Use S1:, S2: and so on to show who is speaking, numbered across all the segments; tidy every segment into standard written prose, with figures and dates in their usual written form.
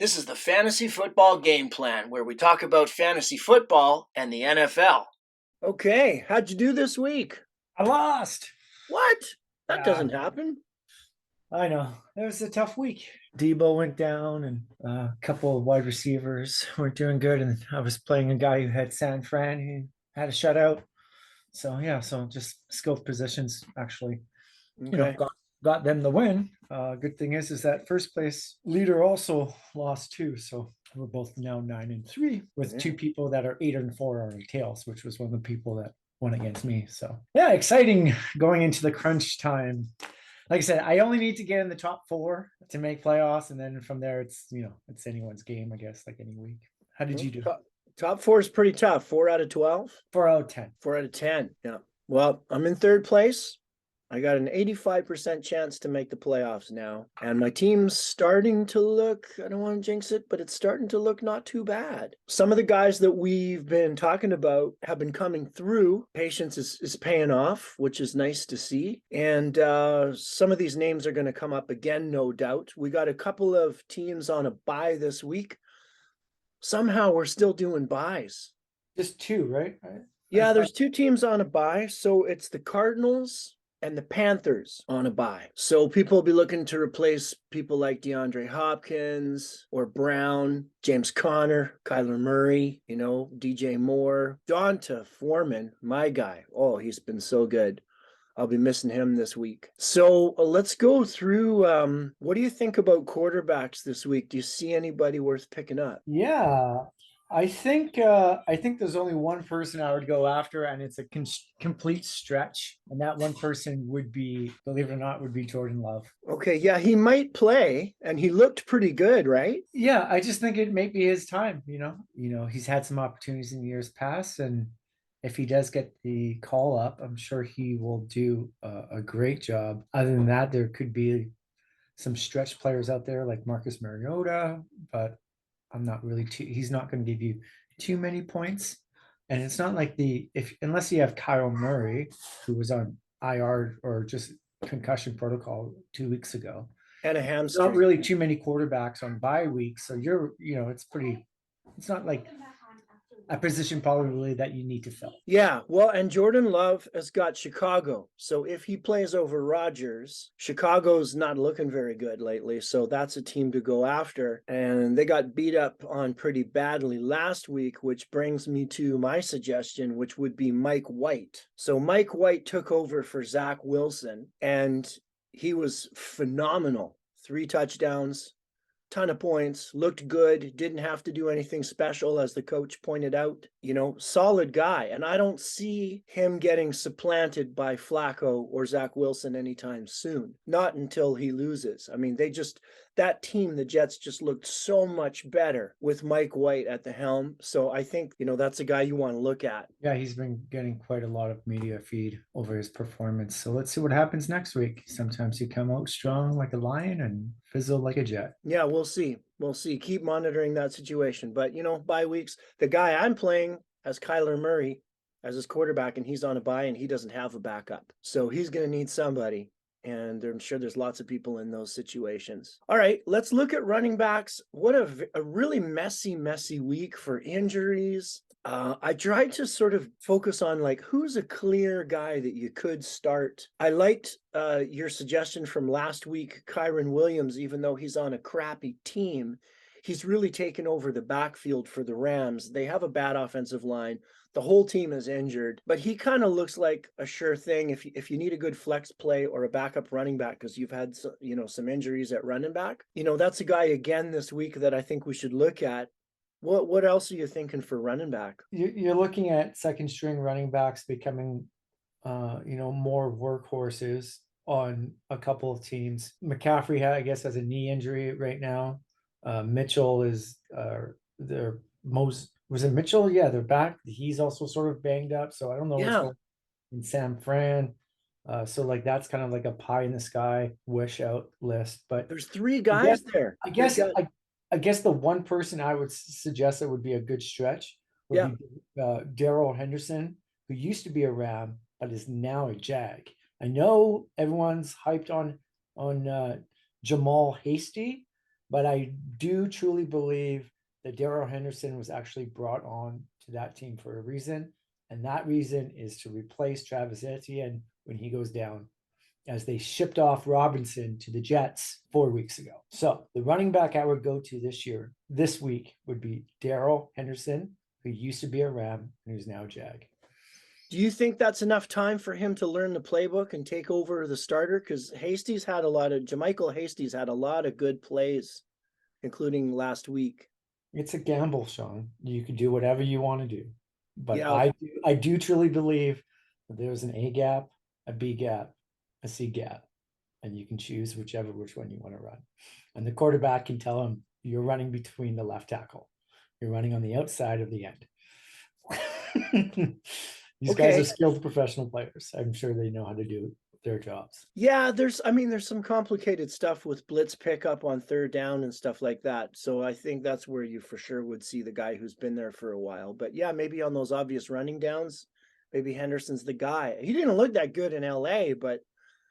S1: This is the Fantasy Football Game Plan, where we talk about fantasy football and the NFL. Okay, how'd you do this week?
S2: I lost.
S1: What? That
S2: Yeah,
S1: doesn't happen.
S2: I know. It was a tough week. Debo went down, and a couple of wide receivers weren't doing good. And I was playing a guy who had San Fran. He had a shutout. So yeah, so just skilled positions actually,
S1: Okay.
S2: got them the win. Good thing is that first place leader also lost too. So we're both now 9-3 with two people that are 8-4 on tails, which was one of the people that won against me. So yeah, exciting going into the crunch time. Like I said, I only need to get in the top four to make playoffs, and then from there, it's anyone's game, I guess, like any week. How did you do?
S1: Top four is pretty tough. 4 out of 12?
S2: 4 out of 10.
S1: 4 out of 10. Yeah. Well, I'm in third place. I got an 85% chance to make the playoffs now. And my team's starting to look, I don't want to jinx it, but it's starting to look not too bad. Some of the guys that we've been talking about have been coming through. Patience is paying off, which is nice to see. And some of these names are going to come up again, no doubt. We got a couple of teams on a bye this week. Somehow we're still doing buys.
S2: Just two, right?
S1: Yeah, there's two teams on a bye. So it's the Cardinals and the Panthers on a bye. So people will be looking to replace people like DeAndre Hopkins or Brown, James Conner, Kyler Murray, DJ Moore, Donta Foreman, my guy. Oh, he's been so good. I'll be missing him this week. So let's go through. What do you think about quarterbacks this week? Do you see anybody worth picking up?
S2: Yeah, I think there's only one person I would go after, and it's a complete stretch. And that one person would be, believe it or not, would be Jordan Love.
S1: Okay, yeah, he might play, and he looked pretty good, right?
S2: Yeah, I just think it may be his time. He's had some opportunities in years past, and if he does get the call up, I'm sure he will do a great job. Other than that, there could be some stretch players out there like Marcus Mariota, but I'm not really he's not going to give you too many points. And it's not like unless you have Kyle Murray, who was on IR or just concussion protocol 2 weeks ago.
S1: And a
S2: There's not
S1: hamstring.
S2: really too many quarterbacks on bye weeks. So it's not like a position probably that you need to fill.
S1: Yeah, well, and Jordan Love has got Chicago. So if he plays over Rodgers, Chicago's not looking very good lately. So that's a team to go after. And they got beat up on pretty badly last week, which brings me to my suggestion, which would be Mike White. So Mike White took over for Zach Wilson, and he was phenomenal. 3 touchdowns, ton of points, looked good, didn't have to do anything special, as the coach pointed out. Solid guy. And I don't see him getting supplanted by Flacco or Zach Wilson anytime soon. Not until he loses. I mean, that team, the Jets, just looked so much better with Mike White at the helm. So I think, that's a guy you want to look at.
S2: Yeah, he's been getting quite a lot of media feed over his performance. So let's see what happens next week. Sometimes you come out strong like a lion and fizzle like a jet.
S1: Yeah, we'll see. We'll see. Keep monitoring that situation. But, bye weeks. The guy I'm playing has Kyler Murray as his quarterback, and he's on a bye, and he doesn't have a backup. So he's going to need somebody. And I'm sure there's lots of people in those situations. All right, let's look at running backs. What a really messy week for injuries. I tried to sort of focus on who's a clear guy that you could start. I liked your suggestion from last week, Kyren Williams, even though he's on a crappy team. He's really taken over the backfield for the Rams. They have a bad offensive line. The whole team is injured, but he kind of looks like a sure thing if you need a good flex play or a backup running back because you've had some injuries at running back. That's a guy again this week that I think we should look at. What else are you thinking for running back?
S2: You're looking at second string running backs becoming, more workhorses on a couple of teams. McCaffrey, I guess, has a knee injury right now. Mitchell is their most. Was it Mitchell? Yeah, they're back. He's also sort of banged up, so I don't know what's going on in San Fran. So that's kind of like a pie in the sky wish out list. But
S1: there's 3 guys there.
S2: I guess the one person I would suggest that would be a good stretch would be Darrell Henderson, who used to be a Ram but is now a Jag. I know everyone's hyped on Jamal Hasty, But I do truly believe that Darrell Henderson was actually brought on to that team for a reason. And that reason is to replace Travis Etienne when he goes down, as they shipped off Robinson to the Jets 4 weeks ago. So the running back I would go to this week would be Darrell Henderson, who used to be a Ram and who's now Jag.
S1: Do you think that's enough time for him to learn the playbook and take over the starter? Because Jermichael Hasties had a lot of good plays, including last week.
S2: It's a gamble, Sean. You can do whatever you want to do. But
S1: Yeah.
S2: I do truly believe that there's an A gap, a B gap, a C gap, and you can choose which one you want to run. And the quarterback can tell him, you're running between the left tackle. You're running on the outside of the end. These guys are skilled professional players. I'm sure they know how to do their jobs.
S1: Yeah, there's some complicated stuff with blitz pickup on third down and stuff like that. So I think that's where you for sure would see the guy who's been there for a while. But yeah, maybe on those obvious running downs, maybe Henderson's the guy. He didn't look that good in LA, but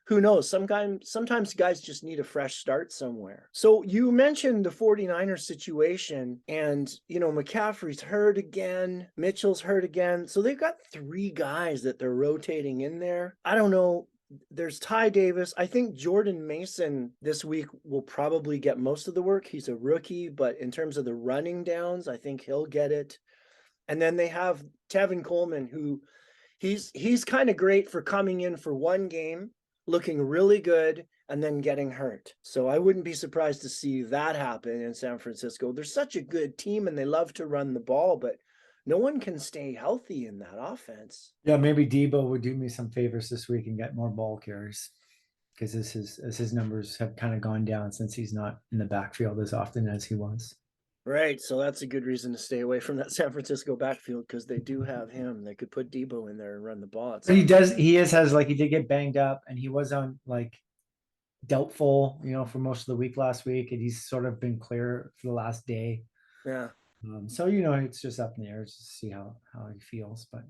S1: who knows? Sometimes guys just need a fresh start somewhere. So you mentioned the 49ers situation, and McCaffrey's hurt again, Mitchell's hurt again. So they've got 3 guys that they're rotating in there. I don't know. There's Ty Davis. I think Jordan Mason this week will probably get most of the work. He's a rookie, but in terms of the running downs, I think he'll get it. And then they have Tevin Coleman, who he's kind of great for coming in for one game, looking really good, and then getting hurt. So I wouldn't be surprised to see that happen in San Francisco. They're such a good team and they love to run the ball, but no one can stay healthy in that offense.
S2: Yeah, maybe Debo would do me some favors this week and get more ball carries, because his numbers have kind of gone down since he's not in the backfield as often as he was.
S1: Right. So that's a good reason to stay away from that San Francisco backfield, because they do have him. They could put Debo in there and run the ball.
S2: He did get banged up, and he was on doubtful, for most of the week last week, and he's sort of been clear for the last day.
S1: Yeah.
S2: So it's just up in the air to see how he feels, but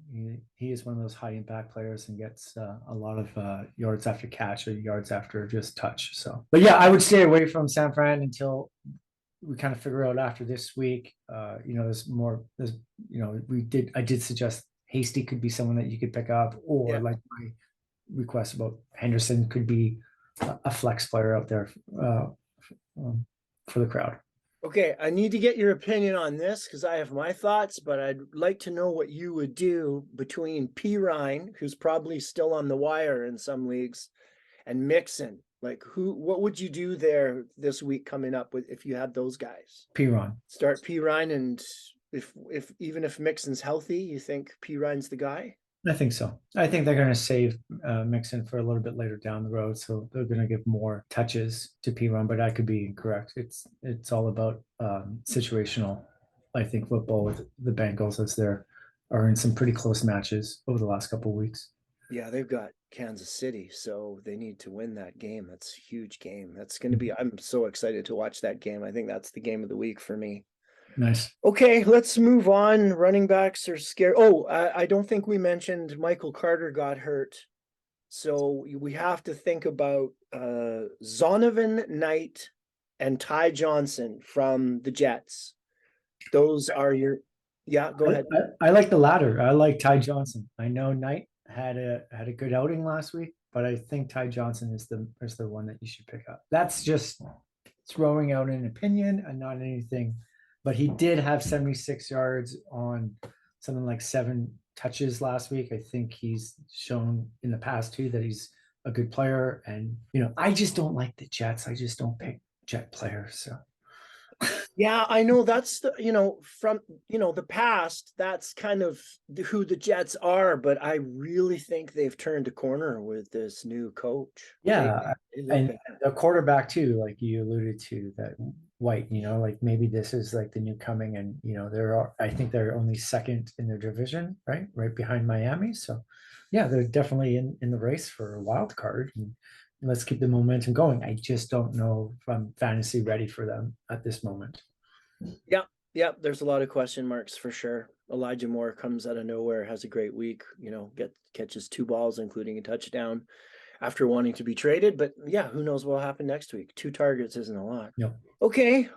S2: he is one of those high impact players and gets a lot of yards after catch or yards after just touch. So, but yeah, I would stay away from San Fran until we kind of figure out after this week. I did suggest Hasty could be someone that you could pick up, or like my request about Henderson could be a flex player out there for the crowd.
S1: Okay, I need to get your opinion on this because I have my thoughts, but I'd like to know what you would do between P. Ryan, who's probably still on the wire in some leagues, and Mixon. What would you do there this week coming up with if you had those guys?
S2: P. Ryan.
S1: Start P. Ryan, and if Mixon's healthy, you think P. Ryan's the guy?
S2: I think so. I think they're going to save Mixon for a little bit later down the road, so they're going to give more touches to P-Run, but I could be incorrect. It's all about situational, I think, football with the Bengals, as they're in some pretty close matches over the last couple of weeks.
S1: Yeah, they've got Kansas City, so they need to win that game. That's a huge game. That's going to be, I'm so excited to watch that game. I think that's the game of the week for me.
S2: Nice.
S1: Okay, let's move on. Running backs are scary. Oh, I don't think we mentioned Michael Carter got hurt. So we have to think about Zonovan Knight and Ty Johnson from the Jets. Those are your... Yeah, go ahead.
S2: I like the latter. I like Ty Johnson. I know Knight had a good outing last week, but I think Ty Johnson is the one that you should pick up. That's just throwing out an opinion and not anything. But he did have 76 yards on something like 7 touches last week. I think he's shown in the past too that he's a good player. And, I just don't like the Jets. I just don't pick Jet players. So.
S1: Yeah, I know that's from the past, that's kind of who the Jets are, but I really think they've turned a corner with this new coach.
S2: Yeah, and the quarterback too, like you alluded to, that White, maybe this is like the new coming, and I think they're only second in their division, right behind Miami. So yeah, they're definitely in the race for a wild card, and let's keep the momentum going. I just don't know if I'm fantasy ready for them at this moment.
S1: Yeah, there's a lot of question marks for sure. Elijah Moore comes out of nowhere, has a great week, catches 2 balls, including a touchdown. after wanting to be traded. But yeah, who knows what will happen next week? 2 targets isn't a lot.
S2: No.
S1: Okay.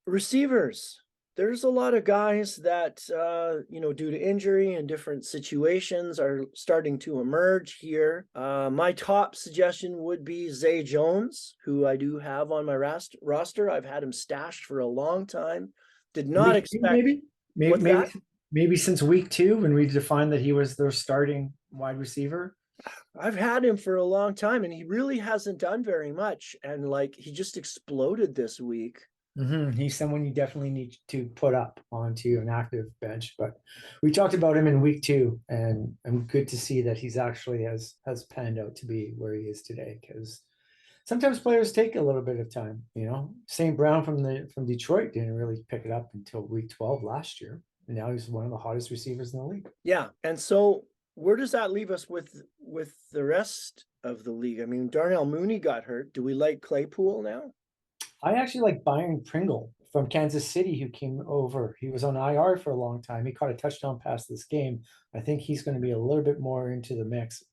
S1: Receivers. There's a lot of guys that, due to injury and different situations are starting to emerge here. My top suggestion would be Zay Jones, who I do have on my roster. I've had him stashed for a long time. Did not
S2: Week two,
S1: expect.
S2: maybe
S1: What's that?
S2: maybe since week 2 when we defined that he was their starting wide receiver.
S1: I've had him for a long time and he really hasn't done very much. And he just exploded this week.
S2: He's someone you definitely need to put up onto an active bench. But we talked about him in week 2, and I'm good to see that he's actually has panned out to be where he is today. Because sometimes players take a little bit of time. St. Brown from Detroit didn't really pick it up until week 12 last year, and now he's one of the hottest receivers in the league.
S1: Yeah, and so where does that leave us with the rest of the league? I mean, Darnell Mooney got hurt. Do we like Claypool now?
S2: I actually like Byron Pringle from Kansas City, who came over. He was on IR for a long time. He caught a touchdown pass this game. I think he's going to be a little bit more into the mix.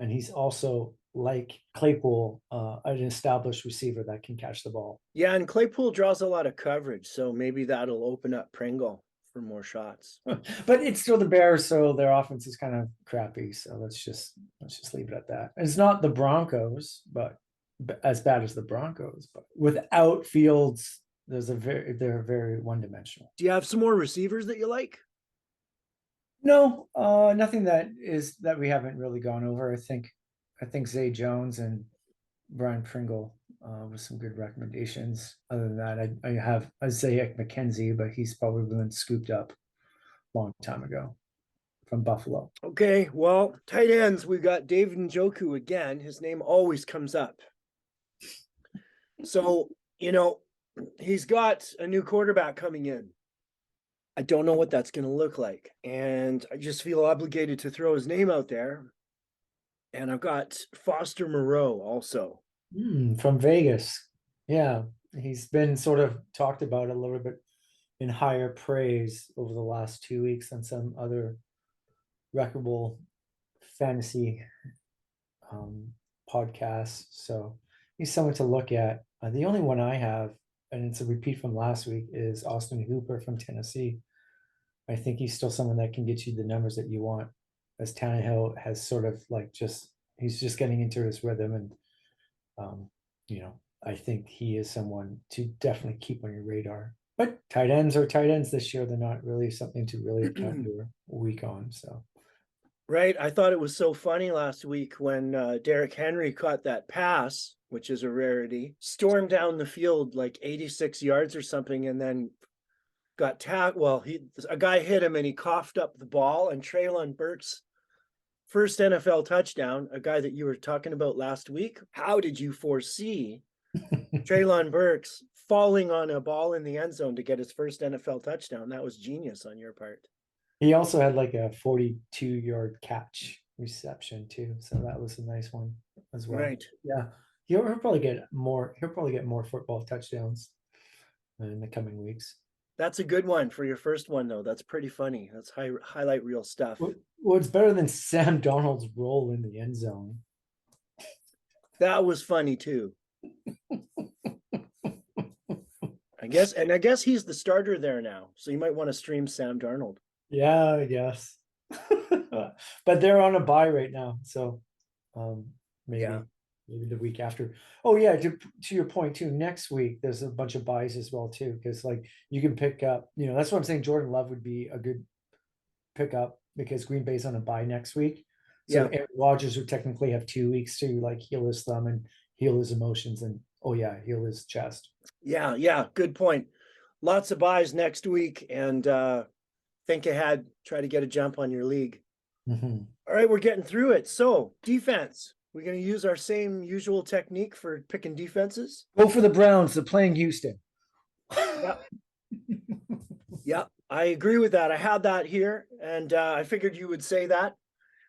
S2: And he's also, like Claypool, an established receiver that can catch the ball.
S1: Yeah, and Claypool draws a lot of coverage, so maybe that'll open up Pringle for more shots.
S2: But it's still the Bears, so their offense is kind of crappy. So let's just leave it at that. It's not the Broncos, but as bad as the Broncos, but without Fields, they're very one-dimensional.
S1: Do you have some more receivers that you like?
S2: No, nothing that we haven't really gone over. I think Zay Jones and Brian Pringle with some good recommendations. Other than that, I have Isaiah McKenzie, but he's probably been scooped up a long time ago from Buffalo.
S1: Okay, well, tight ends, we got David Njoku again. His name always comes up. So, he's got a new quarterback coming in. I don't know what that's going to look like. And I just feel obligated to throw his name out there. And I've got Foster Moreau also.
S2: From Vegas. Yeah, he's been sort of talked about a little bit in higher praise over the last 2 weeks on some other reputable fantasy podcasts. So he's someone to look at. The only one I have, and it's a repeat from last week, is Austin Hooper from Tennessee. I think he's still someone that can get you the numbers that you want, as Tannehill has sort of he's just getting into his rhythm. And, I think he is someone to definitely keep on your radar. But tight ends are tight ends this year. They're not really something to really count your week on. So.
S1: Right. I thought it was so funny last week when Derrick Henry caught that pass, which is a rarity, stormed down the field like 86 yards or something, and then got tagged. Well, a guy hit him and he coughed up the ball, and Treylon Burks' first NFL touchdown, a guy that you were talking about last week. How did you foresee Treylon Burks falling on a ball in the end zone to get his first NFL touchdown? That was genius on your part.
S2: He also had like a 42-yard catch reception too, so that was a nice one as well.
S1: Right.
S2: Yeah, he'll probably get more. He'll probably get more football touchdowns in the coming weeks.
S1: That's a good one for your first one, though. That's pretty funny. That's highlight reel stuff.
S2: Well, it's better than Sam Darnold's role in the end zone.
S1: That was funny too. I guess he's the starter there now, so you might want to stream Sam Darnold.
S2: Yeah, I guess. But they're on a bye right now, so maybe the week after. Oh yeah, to your point too, next week there's a bunch of buys as well too, because you can pick up, that's what I'm saying. Jordan Love would be a good pickup because Green Bay's on a bye next week. So Aaron Rodgers would technically have 2 weeks to heal his thumb and heal his emotions and heal his chest. Yeah,
S1: good point. Lots of buys next week, and think ahead, try to get a jump on your league.
S2: Mm-hmm.
S1: All right, we're getting through it. So defense, we're going to use our same usual technique for picking defenses.
S2: Go for the Browns. They're playing Houston.
S1: Yeah, I agree with that. I had that here, and I figured you would say that.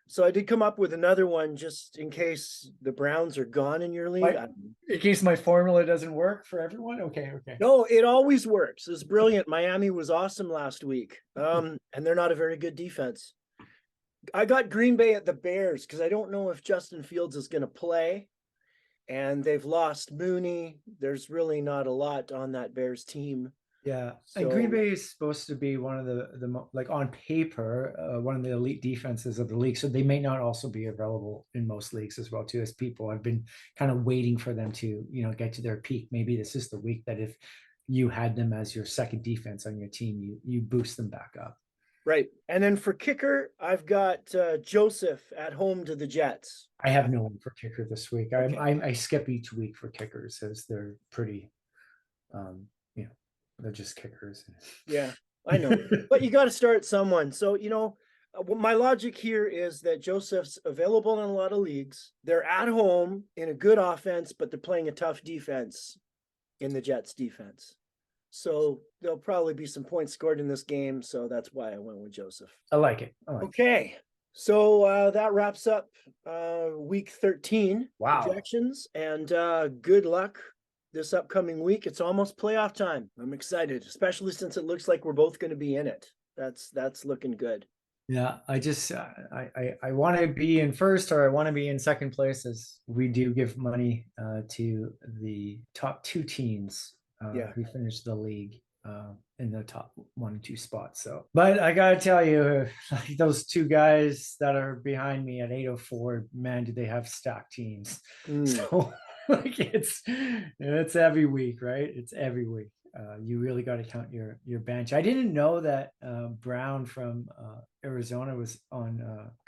S1: So I did come up with another one just in case the Browns are gone in your league.
S2: In case my formula doesn't work for everyone? Okay.
S1: No, it always works. It's brilliant. Miami was awesome last week, and they're not a very good defense. I got Green Bay at the Bears because I don't know if Justin Fields is going to play, and they've lost Mooney. There's really not a lot on that Bears team.
S2: Yeah, and Green
S1: So
S2: Bay is supposed to be one of like on paper, one of the elite defenses of the league. So they may not also be available in most leagues as well too. As people, I've been kind of waiting for them to get to their peak. Maybe this is the week that if you had them as your second defense on your team, you boost them back up.
S1: right, and then for kicker, I've got Joseph at home to the Jets.
S2: I have no one for kicker this week.
S1: Okay.
S2: I skip each week for kickers as they're pretty, they're just kickers.
S1: Yeah, I know, but you got to start someone. So my logic here is that Joseph's available in a lot of leagues. They're at home in a good offense, but they're playing a tough defense in the Jets defense. So there'll probably be some points scored in this game. So that's why I went with Joseph.
S2: I like it.
S1: Okay. So that wraps up week 13 projections, and good luck this upcoming week. It's almost playoff time. I'm excited, especially since it looks like we're both going to be in it. That's looking good.
S2: Yeah, I just I want to be in first, or I want to be in second place, as we do give money to the top two teams who finished the league in the top 1 and 2 spots. So, but I gotta tell you, like those two guys that are behind me at 804, man, do they have stacked teams? So like it's every week, right? It's every week. You really got to count your bench. I didn't know that Brown from Arizona was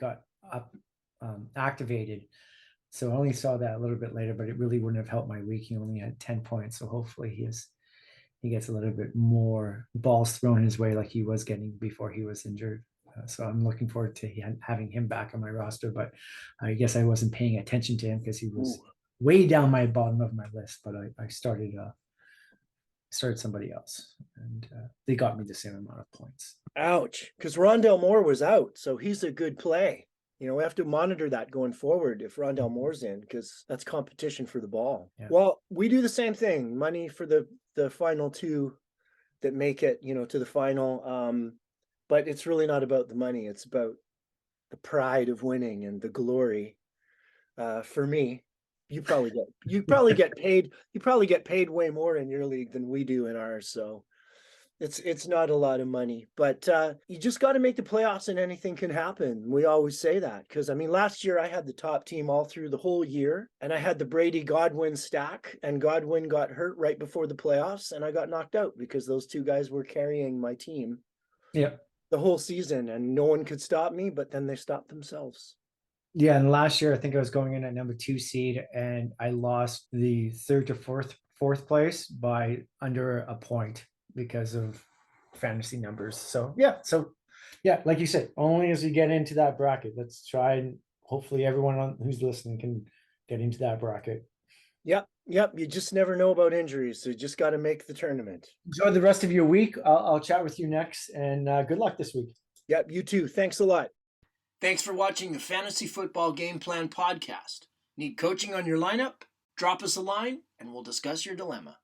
S2: got up activated. So I only saw that a little bit later, but it really wouldn't have helped my week. He only had 10 points. So hopefully he gets a little bit more balls thrown his way like he was getting before he was injured. So I'm looking forward to having him back on my roster, but I guess I wasn't paying attention to him because he was way down my bottom of my list, but I started somebody else, and they got me the same amount of points.
S1: Ouch, because Rondale Moore was out, so he's a good play. We have to monitor that going forward if Rondale Moore's in, because that's competition for the ball. Yeah. Well, we do the same thing. Money for the final two that make it, to the final. But it's really not about the money. It's about the pride of winning and the glory. For me, you probably get paid. You probably get paid way more in your league than we do in ours. So it's not a lot of money, but you just got to make the playoffs and anything can happen. We always say that because last year I had the top team all through the whole year, and I had the Brady Godwin stack, and Godwin got hurt right before the playoffs, and I got knocked out because those two guys were carrying my team the whole season, and no one could stop me, but then they stopped themselves.
S2: Yeah, and last year I think I was going in at number 2 seed, and I lost the third to fourth place by under a point because of fantasy numbers. So yeah, like you said, only as we get into that bracket, let's try and hopefully everyone who's listening can get into that bracket.
S1: Yep. You just never know about injuries, so you just got to make the tournament.
S2: Enjoy the rest of your week. I'll chat with you next, and good luck this week.
S1: Yep, you too. Thanks a lot. Thanks for watching the Fantasy Football Game Plan podcast. Need coaching on your lineup? Drop us a line and we'll discuss your dilemma.